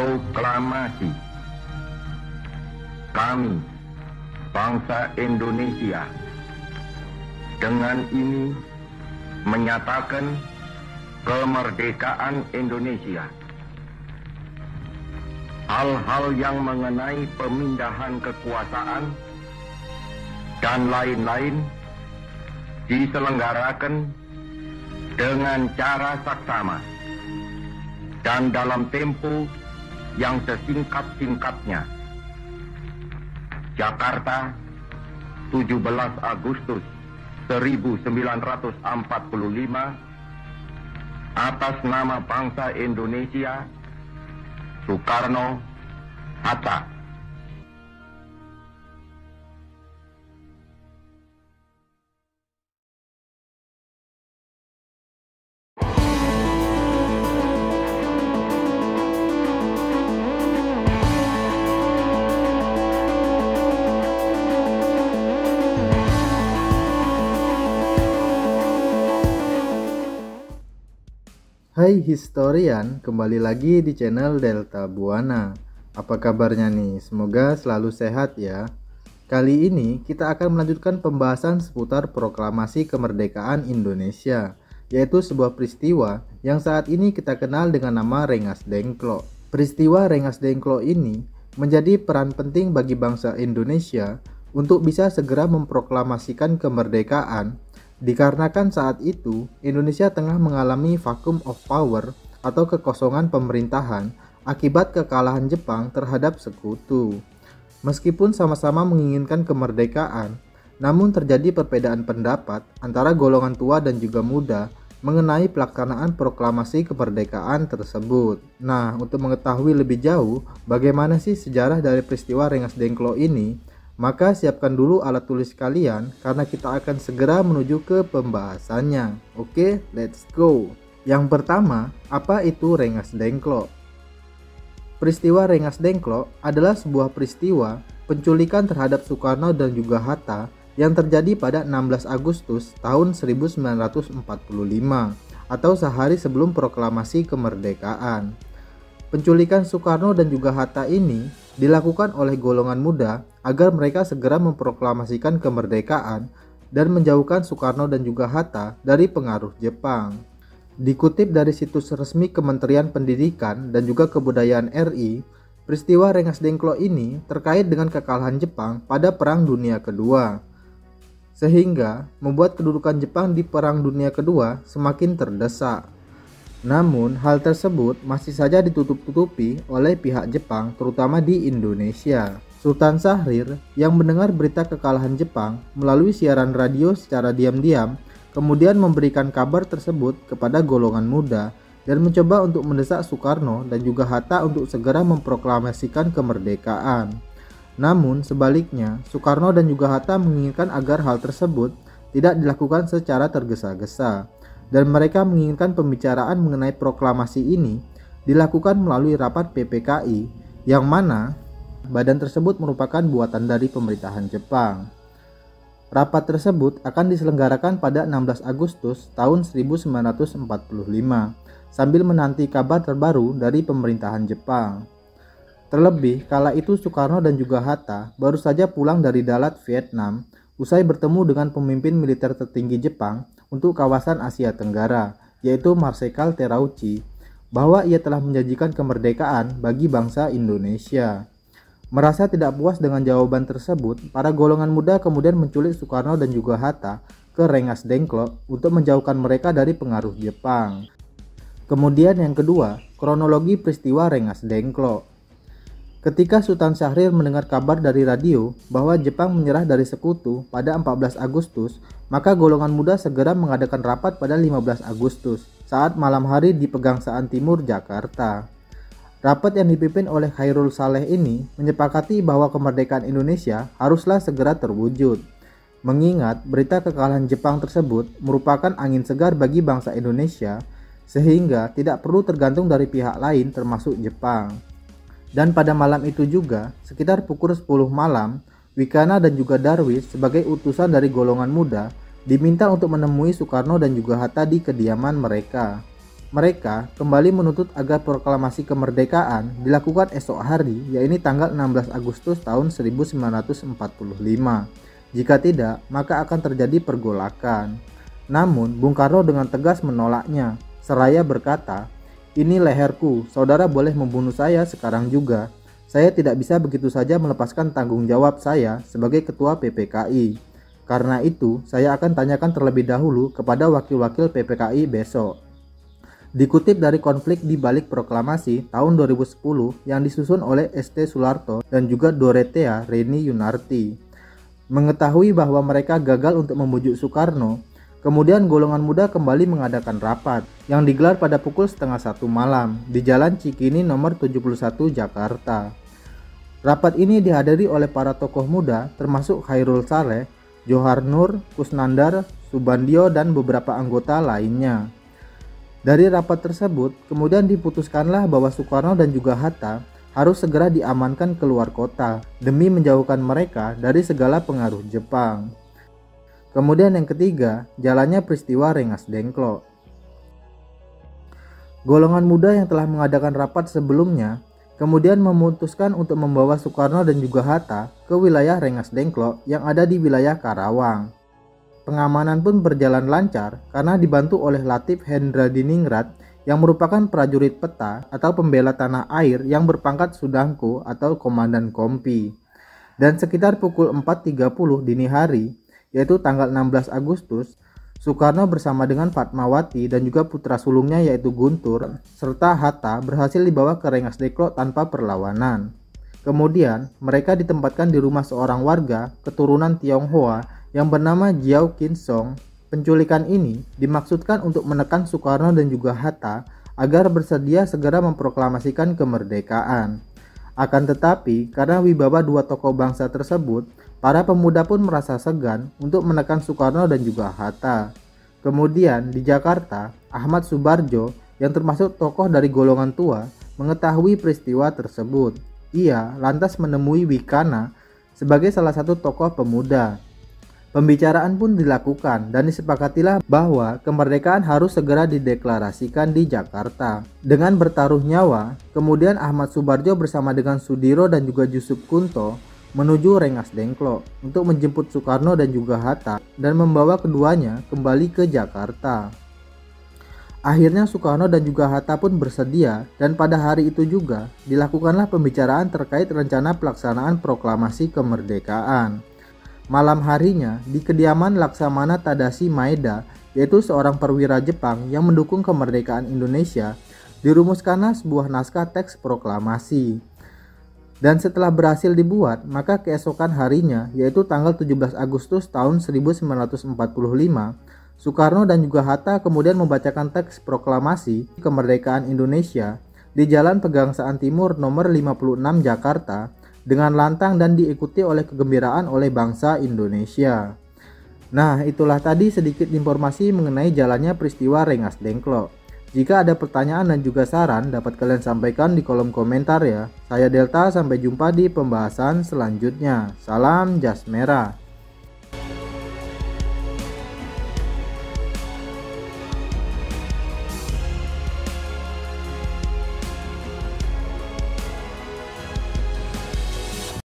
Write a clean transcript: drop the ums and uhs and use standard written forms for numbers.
Proklamasi. Kami, bangsa Indonesia, dengan ini menyatakan kemerdekaan Indonesia. Hal-hal yang mengenai pemindahan kekuasaan dan lain-lain diselenggarakan dengan cara saksama dan dalam tempo yang sesingkat-singkatnya. Jakarta, 17 Agustus 1945, atas nama bangsa Indonesia, Soekarno-Hatta. Hai historian, kembali lagi di channel Delta Buana. Apa kabarnya nih? Semoga selalu sehat ya. Kali ini kita akan melanjutkan pembahasan seputar proklamasi kemerdekaan Indonesia, yaitu sebuah peristiwa yang saat ini kita kenal dengan nama Rengas Dengklok. Peristiwa Rengas Dengklok ini menjadi peran penting bagi bangsa Indonesia untuk bisa segera memproklamasikan kemerdekaan, dikarenakan saat itu Indonesia tengah mengalami vacuum of power atau kekosongan pemerintahan akibat kekalahan Jepang terhadap sekutu. Meskipun sama-sama menginginkan kemerdekaan, namun terjadi perbedaan pendapat antara golongan tua dan juga muda mengenai pelaksanaan proklamasi kemerdekaan tersebut. Nah, untuk mengetahui lebih jauh bagaimana sih sejarah dari peristiwa Rengas Dengklok ini, maka siapkan dulu alat tulis kalian karena kita akan segera menuju ke pembahasannya. Oke, let's go. Yang pertama, apa itu Rengas Dengklok? Peristiwa Rengas Dengklok adalah sebuah peristiwa penculikan terhadap Soekarno dan juga Hatta yang terjadi pada 16 Agustus tahun 1945 atau sehari sebelum proklamasi kemerdekaan. Penculikan Soekarno dan juga Hatta ini dilakukan oleh golongan muda agar mereka segera memproklamasikan kemerdekaan dan menjauhkan Soekarno dan juga Hatta dari pengaruh Jepang. Dikutip dari situs resmi Kementerian Pendidikan dan juga Kebudayaan RI, peristiwa Rengas Dengklok ini terkait dengan kekalahan Jepang pada Perang Dunia Kedua, sehingga membuat kedudukan Jepang di Perang Dunia Kedua semakin terdesak. Namun, hal tersebut masih saja ditutup-tutupi oleh pihak Jepang, terutama di Indonesia. Sultan Syahrir yang mendengar berita kekalahan Jepang melalui siaran radio secara diam-diam, kemudian memberikan kabar tersebut kepada golongan muda dan mencoba untuk mendesak Soekarno dan juga Hatta untuk segera memproklamasikan kemerdekaan. Namun, sebaliknya, Soekarno dan juga Hatta menginginkan agar hal tersebut tidak dilakukan secara tergesa-gesa, dan mereka menginginkan pembicaraan mengenai proklamasi ini dilakukan melalui rapat PPKI, yang mana badan tersebut merupakan buatan dari pemerintahan Jepang. Rapat tersebut akan diselenggarakan pada 16 Agustus tahun 1945 sambil menanti kabar terbaru dari pemerintahan Jepang. Terlebih kala itu Soekarno dan juga Hatta baru saja pulang dari Dalat, Vietnam, usai bertemu dengan pemimpin militer tertinggi Jepang untuk kawasan Asia Tenggara, yaitu Marsekal Terauchi, bahwa ia telah menjanjikan kemerdekaan bagi bangsa Indonesia. Merasa tidak puas dengan jawaban tersebut, para golongan muda kemudian menculik Soekarno dan juga Hatta ke Rengas Dengklok untuk menjauhkan mereka dari pengaruh Jepang. Kemudian yang kedua, kronologi peristiwa Rengas Dengklok. Ketika Sultan Syahrir mendengar kabar dari radio bahwa Jepang menyerah dari sekutu pada 14 Agustus, maka golongan muda segera mengadakan rapat pada 15 Agustus saat malam hari di Pegangsaan Timur, Jakarta. Rapat yang dipimpin oleh Khairul Saleh ini menyepakati bahwa kemerdekaan Indonesia haruslah segera terwujud, mengingat berita kekalahan Jepang tersebut merupakan angin segar bagi bangsa Indonesia, sehingga tidak perlu tergantung dari pihak lain termasuk Jepang. Dan pada malam itu juga, sekitar pukul 10 malam, Wikana dan juga Darwis sebagai utusan dari golongan muda diminta untuk menemui Soekarno dan juga Hatta di kediaman mereka. Mereka kembali menuntut agar proklamasi kemerdekaan dilakukan esok hari, yaitu tanggal 16 Agustus tahun 1945. Jika tidak, maka akan terjadi pergolakan. Namun, Bung Karno dengan tegas menolaknya, seraya berkata, "Ini leherku, saudara boleh membunuh saya sekarang juga. Saya tidak bisa begitu saja melepaskan tanggung jawab saya sebagai ketua PPKI. Karena itu, saya akan tanyakan terlebih dahulu kepada wakil-wakil PPKI besok." Dikutip dari konflik di balik proklamasi tahun 2010 yang disusun oleh ST Soeharto dan juga Dorothea Reni Yunarti. Mengetahui bahwa mereka gagal untuk membujuk Soekarno, kemudian golongan muda kembali mengadakan rapat yang digelar pada pukul 12:30 malam di Jalan Cikini nomor 71 Jakarta. Rapat ini dihadiri oleh para tokoh muda termasuk Khairul Saleh, Johar Nur, Kusnandar, Subandio, dan beberapa anggota lainnya. Dari rapat tersebut, kemudian diputuskanlah bahwa Soekarno dan juga Hatta harus segera diamankan keluar kota demi menjauhkan mereka dari segala pengaruh Jepang. Kemudian yang ketiga, jalannya peristiwa Rengas Dengklok. Golongan muda yang telah mengadakan rapat sebelumnya kemudian memutuskan untuk membawa Soekarno dan juga Hatta ke wilayah Rengas Dengklok yang ada di wilayah Karawang. Pengamanan pun berjalan lancar karena dibantu oleh Latif Hendradiningrat yang merupakan prajurit peta atau pembela tanah air yang berpangkat Sudangko atau Komandan Kompi. Dan sekitar pukul 4.30 dini hari, yaitu tanggal 16 Agustus, Soekarno bersama dengan Fatmawati dan juga putra sulungnya yaitu Guntur serta Hatta berhasil dibawa ke Rengas Dengklok tanpa perlawanan. Kemudian mereka ditempatkan di rumah seorang warga keturunan Tionghoa yang bernama Jiao Kin Song. Penculikan ini dimaksudkan untuk menekan Soekarno dan juga Hatta agar bersedia segera memproklamasikan kemerdekaan. Akan tetapi, karena wibawa dua tokoh bangsa tersebut, para pemuda pun merasa segan untuk menekan Soekarno dan juga Hatta. Kemudian di Jakarta, Ahmad Subarjo yang termasuk tokoh dari golongan tua mengetahui peristiwa tersebut. Ia lantas menemui Wikana sebagai salah satu tokoh pemuda. Pembicaraan pun dilakukan dan disepakatilah bahwa kemerdekaan harus segera dideklarasikan di Jakarta. Dengan bertaruh nyawa, kemudian Ahmad Subarjo bersama dengan Sudiro dan juga Jusuf Kunto menuju Rengas Dengklok untuk menjemput Soekarno dan juga Hatta dan membawa keduanya kembali ke Jakarta. Akhirnya Soekarno dan juga Hatta pun bersedia dan pada hari itu juga dilakukanlah pembicaraan terkait rencana pelaksanaan proklamasi kemerdekaan. Malam harinya, di kediaman Laksamana Tadashi Maeda, yaitu seorang perwira Jepang yang mendukung kemerdekaan Indonesia, dirumuskanlah sebuah naskah teks proklamasi. Dan setelah berhasil dibuat, maka keesokan harinya, yaitu tanggal 17 Agustus tahun 1945, Soekarno dan juga Hatta kemudian membacakan teks proklamasi kemerdekaan Indonesia di Jalan Pegangsaan Timur nomor 56 Jakarta, dengan lantang dan diikuti oleh kegembiraan oleh bangsa Indonesia. Nah, itulah tadi sedikit informasi mengenai jalannya peristiwa Rengas Dengklok. Jika ada pertanyaan dan juga saran, dapat kalian sampaikan di kolom komentar ya. Saya Delta, sampai jumpa di pembahasan selanjutnya. Salam jas merah.